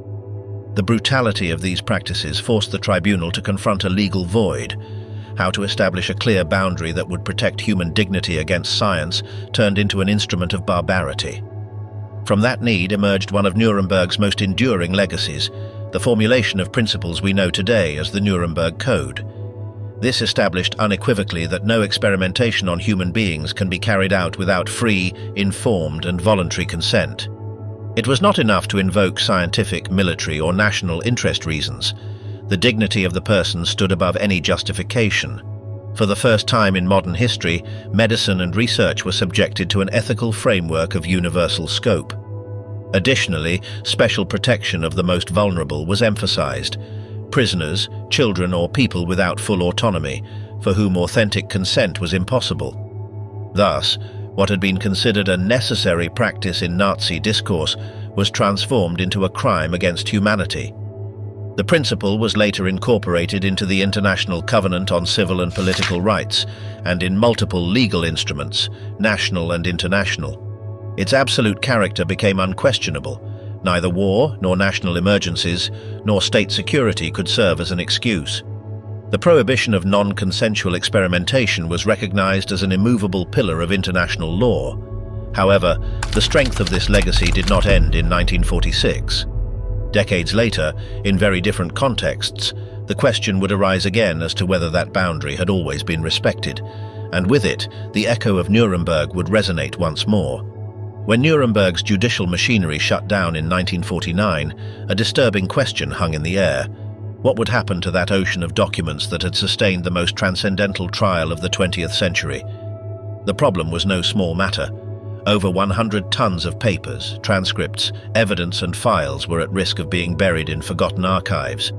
The brutality of these practices forced the tribunal to confront a legal void. How to establish a clear boundary that would protect human dignity against science turned into an instrument of barbarity. From that need emerged one of Nuremberg's most enduring legacies, the formulation of principles we know today as the Nuremberg Code. This established unequivocally that no experimentation on human beings can be carried out without free, informed, and voluntary consent. It was not enough to invoke scientific, military, or national interest reasons. The dignity of the person stood above any justification. For the first time in modern history, medicine and research were subjected to an ethical framework of universal scope. Additionally, special protection of the most vulnerable was emphasized. prisoners, children, or people without full autonomy, for whom authentic consent was impossible. Thus, what had been considered a necessary practice in Nazi discourse was transformed into a crime against humanity. The principle was later incorporated into the International Covenant on Civil and Political Rights and in multiple legal instruments, national and international. Its absolute character became unquestionable. Neither war, nor national emergencies, nor state security could serve as an excuse. The prohibition of non-consensual experimentation was recognized as an immovable pillar of international law. However, the strength of this legacy did not end in 1946. Decades later, in very different contexts, the question would arise again as to whether that boundary had always been respected, and with it, the echo of Nuremberg would resonate once more. When Nuremberg's judicial machinery shut down in 1949, a disturbing question hung in the air. What would happen to that ocean of documents that had sustained the most transcendental trial of the 20th century? The problem was no small matter. Over 100 tons of papers, transcripts, evidence and files were at risk of being buried in forgotten archives.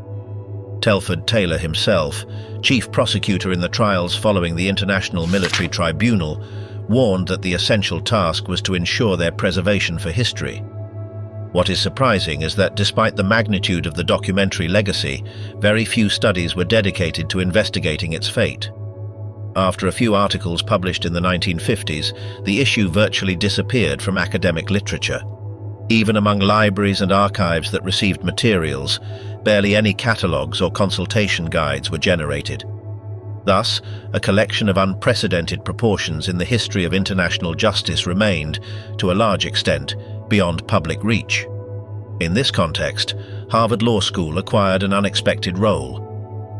Telford Taylor himself, chief prosecutor in the trials following the International Military Tribunal, warned that the essential task was to ensure their preservation for history. What is surprising is that despite the magnitude of the documentary legacy, very few studies were dedicated to investigating its fate. After a few articles published in the 1950s, the issue virtually disappeared from academic literature. Even among libraries and archives that received materials, barely any catalogues or consultation guides were generated. Thus, a collection of unprecedented proportions in the history of international justice remained, to a large extent, beyond public reach. In this context, Harvard Law School acquired an unexpected role.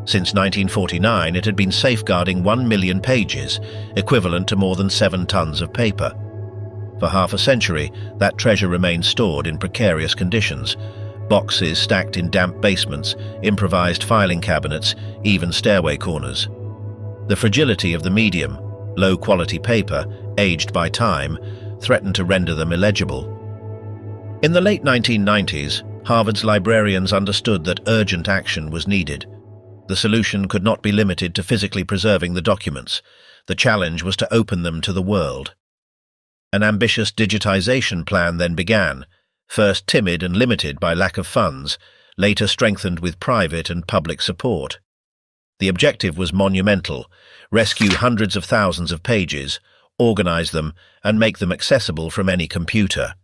Since 1949, it had been safeguarding 1 million pages, equivalent to more than 7 tons of paper. For half a century, that treasure remained stored in precarious conditions. Boxes stacked in damp basements, improvised filing cabinets, even stairway corners. The fragility of the medium, low-quality paper, aged by time, threatened to render them illegible. In the late 1990s, Harvard's librarians understood that urgent action was needed. The solution could not be limited to physically preserving the documents. The challenge was to open them to the world. An ambitious digitization plan then began, first timid and limited by lack of funds, later strengthened with private and public support. The objective was monumental: rescue hundreds of thousands of pages, organize them, and make them accessible from any computer.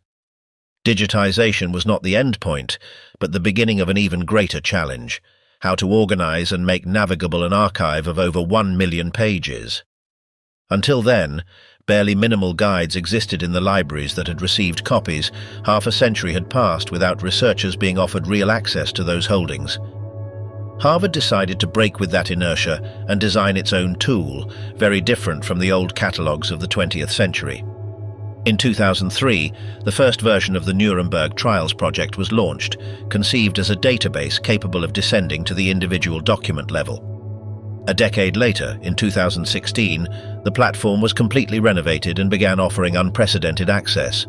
Digitization was not the end point, but the beginning of an even greater challenge: how to organize and make navigable an archive of over 1 million pages. Until then, barely minimal guides existed in the libraries that had received copies. Half a century had passed without researchers being offered real access to those holdings. Harvard decided to break with that inertia and design its own tool, very different from the old catalogues of the 20th century. In 2003, the first version of the Nuremberg Trials project was launched, conceived as a database capable of descending to the individual document level. A decade later, in 2016, the platform was completely renovated and began offering unprecedented access.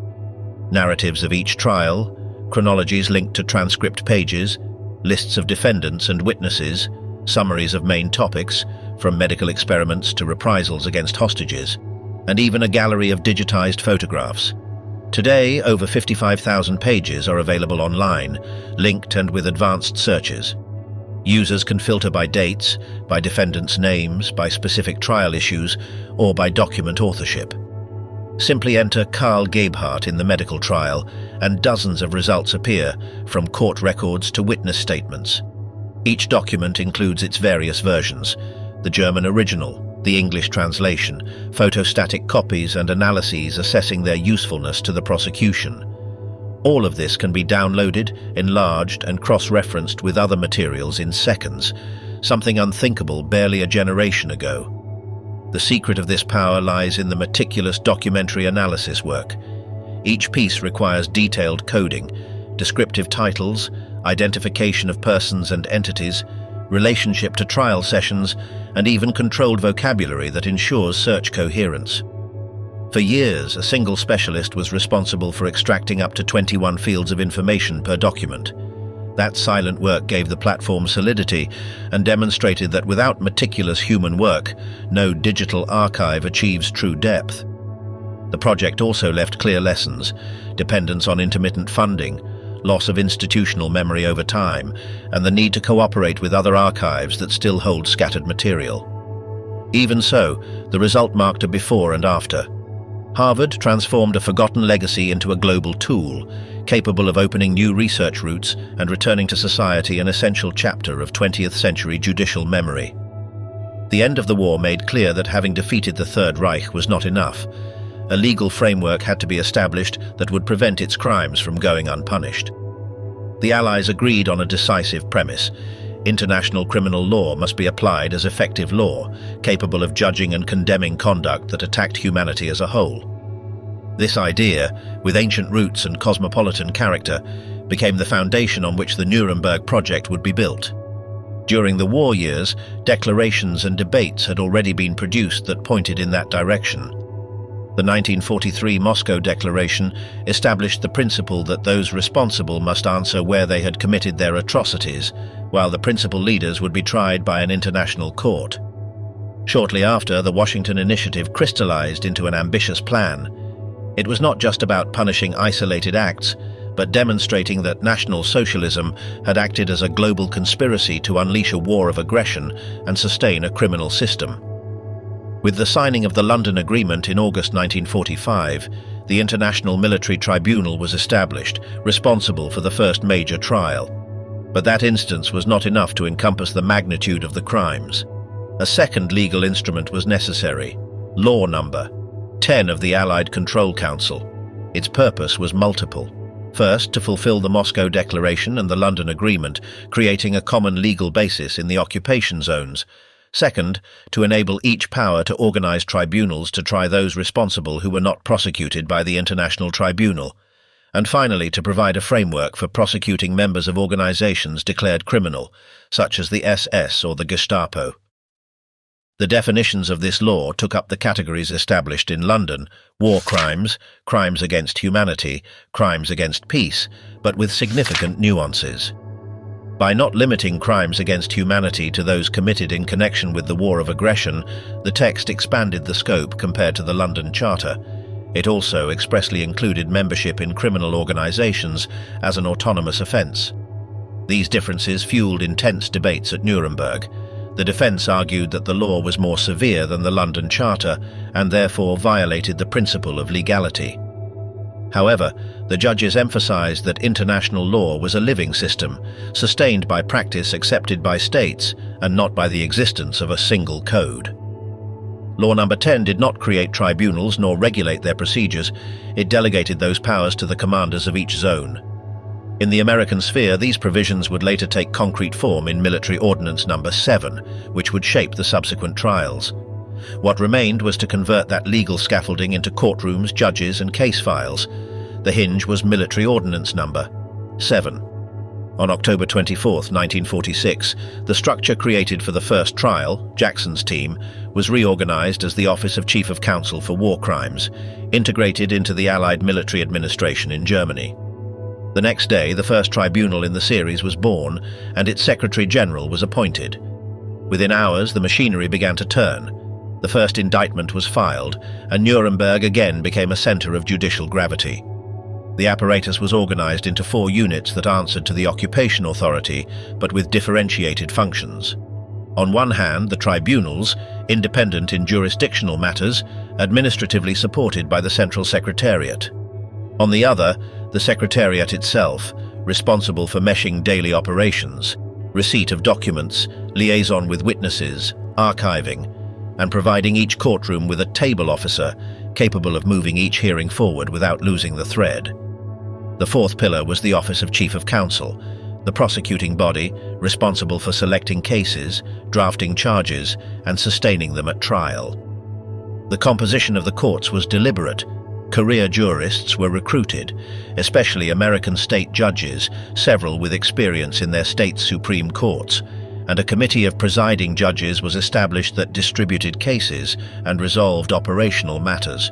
Narratives of each trial, chronologies linked to transcript pages, lists of defendants and witnesses, summaries of main topics, from medical experiments to reprisals against hostages, and even a gallery of digitized photographs. Today, over 55,000 pages are available online, linked and with advanced searches. Users can filter by dates, by defendants' names, by specific trial issues, or by document authorship. Simply enter Karl Gebhardt in the medical trial, and dozens of results appear, from court records to witness statements. Each document includes its various versions: the German original, the English translation, photostatic copies and analyses assessing their usefulness to the prosecution. All of this can be downloaded, enlarged and cross-referenced with other materials in seconds, something unthinkable barely a generation ago. The secret of this power lies in the meticulous documentary analysis work. Each piece requires detailed coding, descriptive titles, identification of persons and entities, relationship to trial sessions, and even controlled vocabulary that ensures search coherence. For years, a single specialist was responsible for extracting up to 21 fields of information per document. That silent work gave the platform solidity and demonstrated that without meticulous human work, no digital archive achieves true depth. The project also left clear lessons: dependence on intermittent funding, loss of institutional memory over time, and the need to cooperate with other archives that still hold scattered material. Even so, the result marked a before and after. Harvard transformed a forgotten legacy into a global tool, capable of opening new research routes and returning to society an essential chapter of 20th century judicial memory. The end of the war made clear that having defeated the Third Reich was not enough. A legal framework had to be established that would prevent its crimes from going unpunished. The Allies agreed on a decisive premise: international criminal law must be applied as effective law, capable of judging and condemning conduct that attacked humanity as a whole. This idea, with ancient roots and cosmopolitan character, became the foundation on which the Nuremberg Project would be built. During the war years, declarations and debates had already been produced that pointed in that direction. The 1943 Moscow Declaration established the principle that those responsible must answer where they had committed their atrocities, while the principal leaders would be tried by an international court. Shortly after, the Washington Initiative crystallized into an ambitious plan. It was not just about punishing isolated acts, but demonstrating that National Socialism had acted as a global conspiracy to unleash a war of aggression and sustain a criminal system. With the signing of the London Agreement in August 1945, the International Military Tribunal was established, responsible for the first major trial. But that instance was not enough to encompass the magnitude of the crimes. A second legal instrument was necessary: Law Number 10 of the Allied Control Council. Its purpose was multiple. First, to fulfill the Moscow Declaration and the London Agreement, creating a common legal basis in the occupation zones. Second, to enable each power to organize tribunals to try those responsible who were not prosecuted by the International Tribunal. And finally, to provide a framework for prosecuting members of organizations declared criminal, such as the SS or the Gestapo. The definitions of this law took up the categories established in London: war crimes, crimes against humanity, crimes against peace, but with significant nuances. By not limiting crimes against humanity to those committed in connection with the war of aggression, the text expanded the scope compared to the London Charter. It also expressly included membership in criminal organizations as an autonomous offense. These differences fueled intense debates at Nuremberg. The defense argued that the law was more severe than the London Charter and therefore violated the principle of legality. However, the judges emphasized that international law was a living system, sustained by practice accepted by states and not by the existence of a single code. Law Number 10 did not create tribunals nor regulate their procedures. It delegated those powers to the commanders of each zone. In the American sphere, these provisions would later take concrete form in Military Ordinance Number 7, which would shape the subsequent trials. What remained was to convert that legal scaffolding into courtrooms, judges, and case files. The hinge was Military Ordinance Number 7. On October 24, 1946, the structure created for the first trial, Jackson's team, was reorganized as the Office of Chief of Counsel for War Crimes, integrated into the Allied military administration in Germany. The next day, the first tribunal in the series was born, and its Secretary General was appointed. Within hours, the machinery began to turn. The first indictment was filed, and Nuremberg again became a center of judicial gravity. The apparatus was organized into 4 units that answered to the occupation authority, but with differentiated functions. On one hand, the tribunals, independent in jurisdictional matters, administratively supported by the Central Secretariat. On the other, the Secretariat itself, responsible for meshing daily operations, receipt of documents, liaison with witnesses, archiving, and providing each courtroom with a table officer capable of moving each hearing forward without losing the thread. The fourth pillar was the Office of Chief of Counsel, the prosecuting body responsible for selecting cases, drafting charges, and sustaining them at trial. The composition of the courts was deliberate. Career jurists were recruited, especially American state judges, several with experience in their state's supreme courts, and a committee of presiding judges was established that distributed cases and resolved operational matters.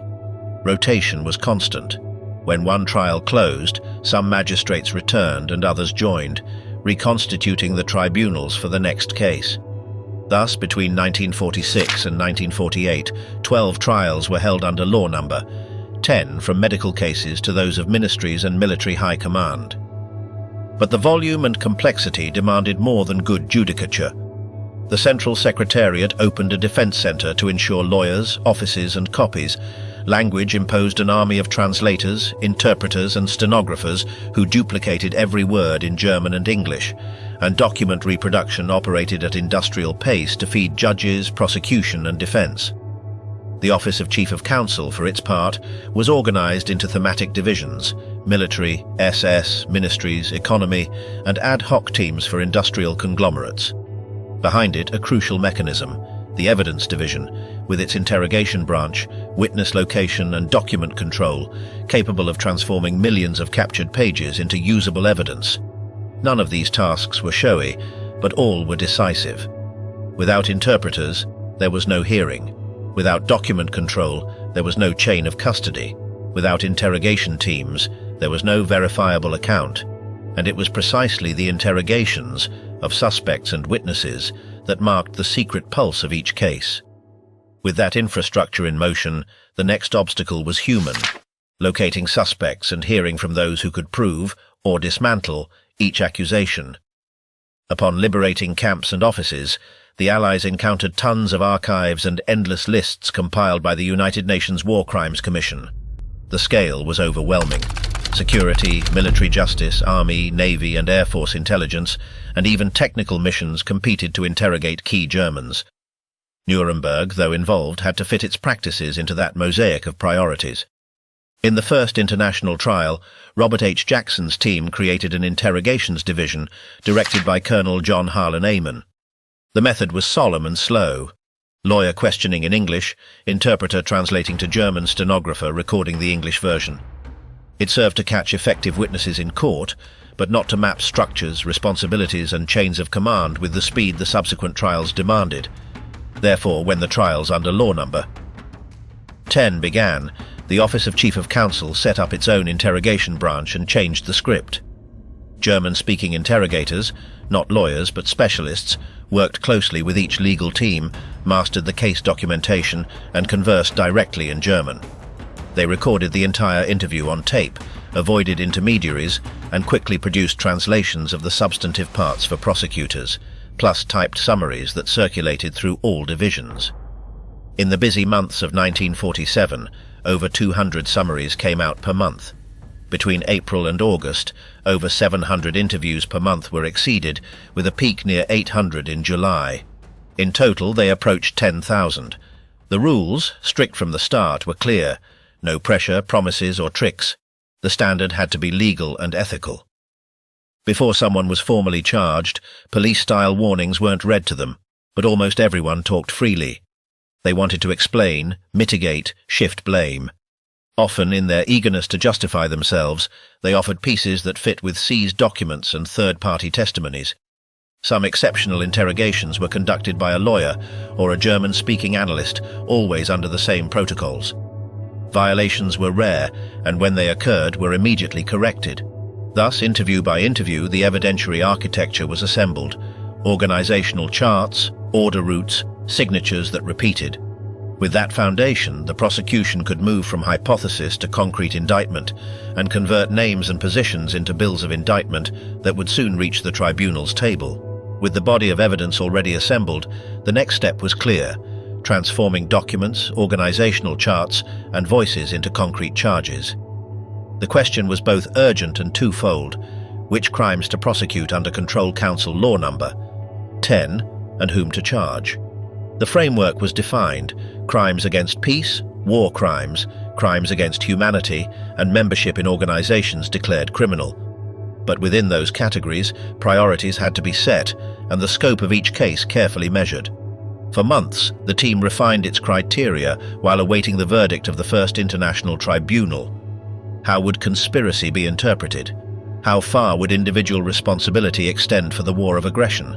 Rotation was constant. When one trial closed, some magistrates returned and others joined, reconstituting the tribunals for the next case. Thus, between 1946 and 1948, 12 trials were held under law number, 10 from medical cases to those of ministries and military high command. But the volume and complexity demanded more than good judicature. The Central Secretariat opened a defense center to ensure lawyers, offices and copies. Language imposed an army of translators, interpreters and stenographers who duplicated every word in German and English, and document reproduction operated at industrial pace to feed judges, prosecution and defense. The Office of Chief of Counsel, for its part, was organized into thematic divisions: military, SS, ministries, economy, and ad hoc teams for industrial conglomerates. Behind it, a crucial mechanism, the Evidence Division, with its interrogation branch, witness location and document control, capable of transforming millions of captured pages into usable evidence. None of these tasks were showy, but all were decisive. Without interpreters, there was no hearing. Without document control, there was no chain of custody. Without interrogation teams, there was no verifiable account. And it was precisely the interrogations of suspects and witnesses that marked the secret pulse of each case. With that infrastructure in motion, the next obstacle was human, locating suspects and hearing from those who could prove, or dismantle, each accusation. Upon liberating camps and offices, the Allies encountered tons of archives and endless lists compiled by the United Nations War Crimes Commission. The scale was overwhelming. Security, military justice, army, navy and air force intelligence, and even technical missions competed to interrogate key Germans. Nuremberg, though involved, had to fit its practices into that mosaic of priorities. In the first international trial, Robert H. Jackson's team created an interrogations division directed by Colonel John Harlan Amon. The method was solemn and slow. Lawyer questioning in English, interpreter translating to German, stenographer recording the English version. It served to catch effective witnesses in court, but not to map structures, responsibilities and chains of command with the speed the subsequent trials demanded. Therefore, when the trials under law number 10 began, the Office of Chief of Counsel set up its own interrogation branch and changed the script. German-speaking interrogators, not lawyers but specialists, worked closely with each legal team, mastered the case documentation, and conversed directly in German. They recorded the entire interview on tape, avoided intermediaries, and quickly produced translations of the substantive parts for prosecutors, plus typed summaries that circulated through all divisions. In the busy months of 1947, over 200 summaries came out per month. Between April and August, over 700 interviews per month were exceeded, with a peak near 800 in July. In total, they approached 10,000. The rules, strict from the start, were clear. No pressure, promises, or tricks. The standard had to be legal and ethical. Before someone was formally charged, police-style warnings weren't read to them, but almost everyone talked freely. They wanted to explain, mitigate, shift blame. Often, in their eagerness to justify themselves, they offered pieces that fit with seized documents and third-party testimonies. Some exceptional interrogations were conducted by a lawyer or a German-speaking analyst, always under the same protocols. Violations were rare, and when they occurred, were immediately corrected. Thus, interview by interview, the evidentiary architecture was assembled: organizational charts, order routes, signatures that repeated. With that foundation, the prosecution could move from hypothesis to concrete indictment and convert names and positions into bills of indictment that would soon reach the tribunal's table. With the body of evidence already assembled, the next step was clear: transforming documents, organizational charts, and voices into concrete charges. The question was both urgent and twofold: which crimes to prosecute under Control Council Law Number 10, and whom to charge. The framework was defined: crimes against peace, war crimes, crimes against humanity, and membership in organizations declared criminal. But within those categories, priorities had to be set, and the scope of each case carefully measured. For months, the team refined its criteria while awaiting the verdict of the first international tribunal. How would conspiracy be interpreted? How far would individual responsibility extend for the war of aggression?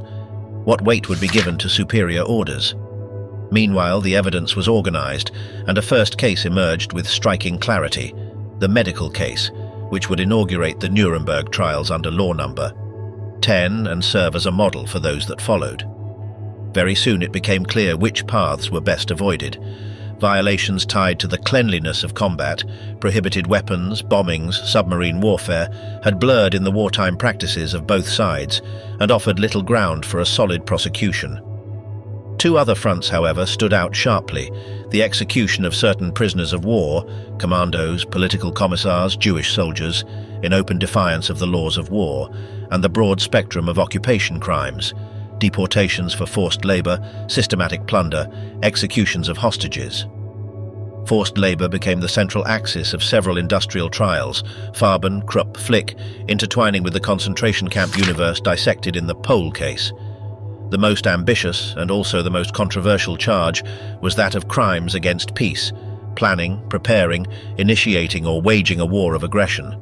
What weight would be given to superior orders? Meanwhile, the evidence was organized, and a first case emerged with striking clarity: the medical case, which would inaugurate the Nuremberg trials under law number 10 and serve as a model for those that followed. Very soon it became clear which paths were best avoided. Violations tied to the cleanliness of combat, prohibited weapons, bombings, submarine warfare, had blurred in the wartime practices of both sides and offered little ground for a solid prosecution. Two other fronts, however, stood out sharply: the execution of certain prisoners of war, commandos, political commissars, Jewish soldiers, in open defiance of the laws of war, and the broad spectrum of occupation crimes: deportations for forced labor, systematic plunder, executions of hostages. Forced labor became the central axis of several industrial trials, Farben, Krupp, Flick, intertwining with the concentration camp universe dissected in the Pole case. The most ambitious and also the most controversial charge was that of crimes against peace, planning, preparing, initiating or waging a war of aggression.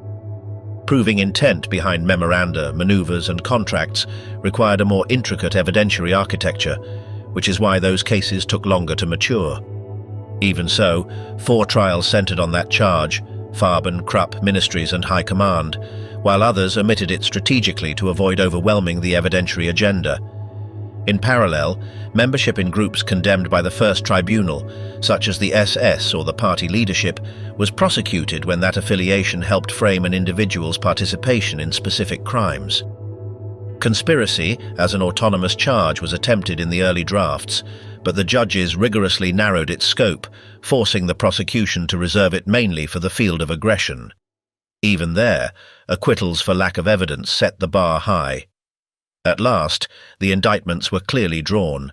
Proving intent behind memoranda, maneuvers and contracts required a more intricate evidentiary architecture, which is why those cases took longer to mature. Even so, 4 trials centered on that charge: Farben, Krupp, Ministries and High Command, while others omitted it strategically to avoid overwhelming the evidentiary agenda. In parallel, membership in groups condemned by the First Tribunal, such as the SS or the party leadership, was prosecuted when that affiliation helped frame an individual's participation in specific crimes. Conspiracy as an autonomous charge was attempted in the early drafts, but the judges rigorously narrowed its scope, forcing the prosecution to reserve it mainly for the field of aggression. Even there, acquittals for lack of evidence set the bar high. At last, the indictments were clearly drawn.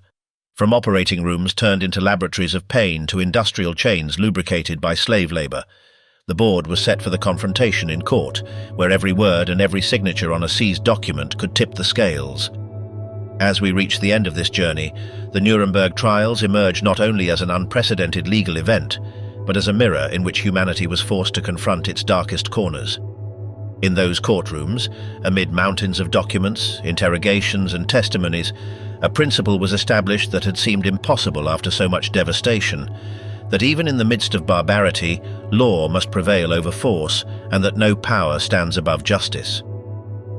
From operating rooms turned into laboratories of pain to industrial chains lubricated by slave labor, the board was set for the confrontation in court, where every word and every signature on a seized document could tip the scales. As we reach the end of this journey, the Nuremberg trials emerge not only as an unprecedented legal event, but as a mirror in which humanity was forced to confront its darkest corners. In those courtrooms, amid mountains of documents, interrogations and testimonies, a principle was established that had seemed impossible after so much devastation: that even in the midst of barbarity, law must prevail over force, and that no power stands above justice.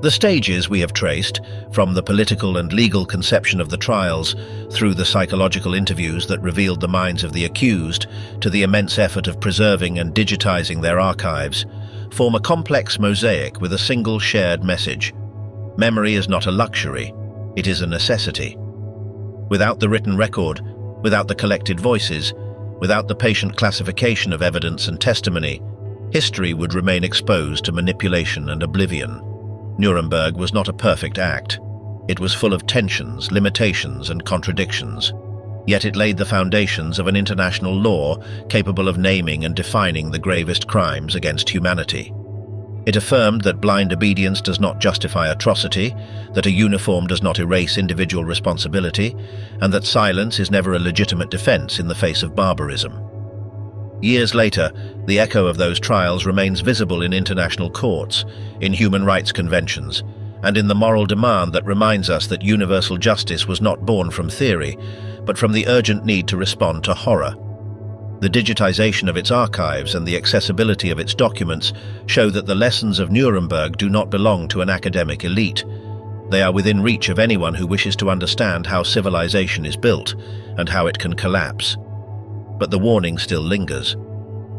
The stages we have traced, from the political and legal conception of the trials, through the psychological interviews that revealed the minds of the accused, to the immense effort of preserving and digitizing their archives, form a complex mosaic with a single shared message. Memory is not a luxury, it is a necessity. Without the written record, without the collected voices, without the patient classification of evidence and testimony, history would remain exposed to manipulation and oblivion. Nuremberg was not a perfect act. It was full of tensions, limitations, and contradictions. Yet it laid the foundations of an international law capable of naming and defining the gravest crimes against humanity. It affirmed that blind obedience does not justify atrocity, that a uniform does not erase individual responsibility, and that silence is never a legitimate defense in the face of barbarism. Years later, the echo of those trials remains visible in international courts, in human rights conventions, and in the moral demand that reminds us that universal justice was not born from theory, but from the urgent need to respond to horror. The digitization of its archives and the accessibility of its documents show that the lessons of Nuremberg do not belong to an academic elite. They are within reach of anyone who wishes to understand how civilization is built and how it can collapse. But the warning still lingers.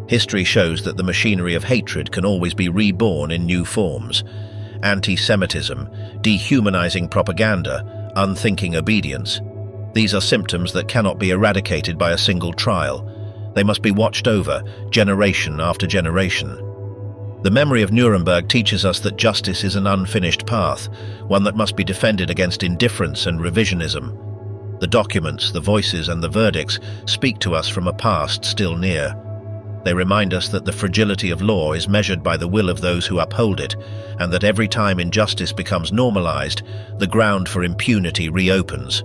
History shows that the machinery of hatred can always be reborn in new forms. Anti-Semitism, dehumanizing propaganda, unthinking obedience. These are symptoms that cannot be eradicated by a single trial. They must be watched over, generation after generation. The memory of Nuremberg teaches us that justice is an unfinished path, one that must be defended against indifference and revisionism. The documents, the voices and the verdicts speak to us from a past still near. They remind us that the fragility of law is measured by the will of those who uphold it, and that every time injustice becomes normalized, the ground for impunity reopens.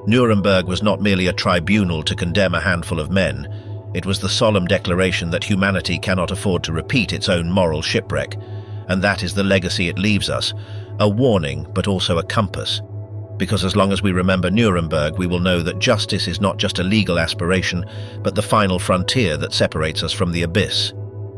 Nuremberg was not merely a tribunal to condemn a handful of men. It was the solemn declaration that humanity cannot afford to repeat its own moral shipwreck, and that is the legacy it leaves us, a warning but also a compass. Because as long as we remember Nuremberg, we will know that justice is not just a legal aspiration, but the final frontier that separates us from the abyss.